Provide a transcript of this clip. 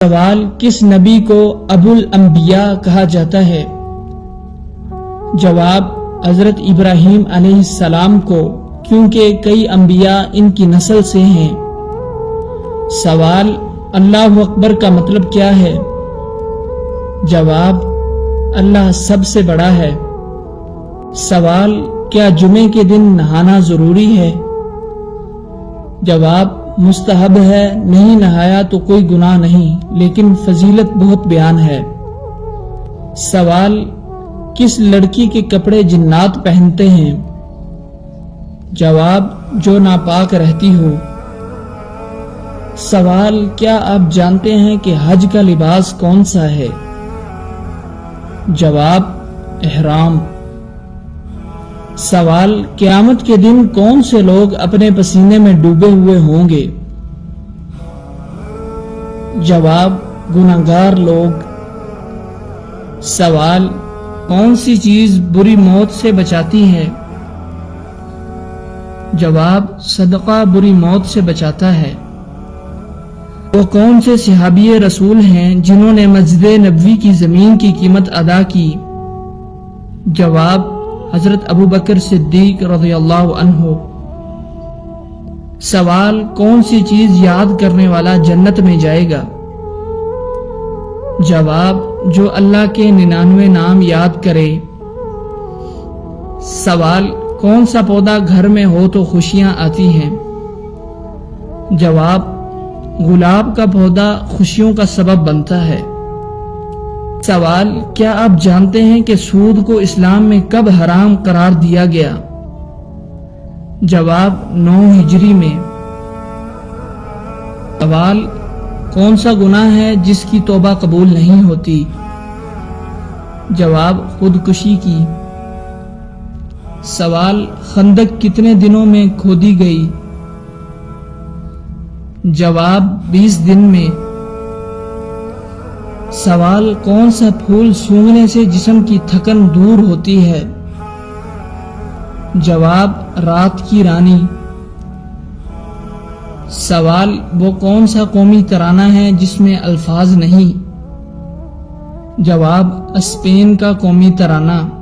سوال: کس نبی کو ابو الانبیاء کہا جاتا ہے؟ جواب: حضرت ابراہیم علیہ السلام کو، کیونکہ کئی انبیاء ان کی نسل سے ہیں۔ سوال: اللہ اکبر کا مطلب کیا ہے؟ جواب: اللہ سب سے بڑا ہے۔ سوال: کیا جمعے کے دن نہانا ضروری ہے؟ جواب: مستحب ہے، نہیں نہایا تو کوئی گناہ نہیں، لیکن فضیلت بہت بیان ہے۔ سوال: کس لڑکی کے کپڑے جنات پہنتے ہیں؟ جواب: جو ناپاک رہتی ہو۔ سوال: کیا آپ جانتے ہیں کہ حج کا لباس کون سا ہے؟ جواب: احرام۔ سوال: قیامت کے دن کون سے لوگ اپنے پسینے میں ڈوبے ہوئے ہوں گے؟ جواب: گنہگار لوگ۔ سوال: کون سی چیز بری موت سے بچاتی ہے؟ جواب: صدقہ بری موت سے بچاتا ہے۔ وہ کون سے صحابی رسول ہیں جنہوں نے مسجد نبوی کی زمین کی قیمت ادا کی؟ جواب: حضرت ابوبکر صدیق رضی اللہ عنہ۔ سوال: کون سی چیز یاد کرنے والا جنت میں جائے گا؟ جواب: جو اللہ کے 99 نام یاد کرے۔ سوال: کون سا پودا گھر میں ہو تو خوشیاں آتی ہیں؟ جواب: گلاب کا پودا خوشیوں کا سبب بنتا ہے۔ سوال: کیا آپ جانتے ہیں کہ سود کو اسلام میں کب حرام قرار دیا گیا؟ جواب: 9 ہجری میں۔ سوال: کون سا گناہ ہے جس کی توبہ قبول نہیں ہوتی؟ جواب: خودکشی کی۔ سوال: خندق کتنے دنوں میں کھودی گئی؟ جواب: 20 دن میں۔ سوال: کون سا پھول سونگھنے سے جسم کی تھکن دور ہوتی ہے؟ جواب: رات کی رانی۔ سوال: وہ کون سا قومی ترانہ ہے جس میں الفاظ نہیں؟ جواب: اسپین کا قومی ترانہ۔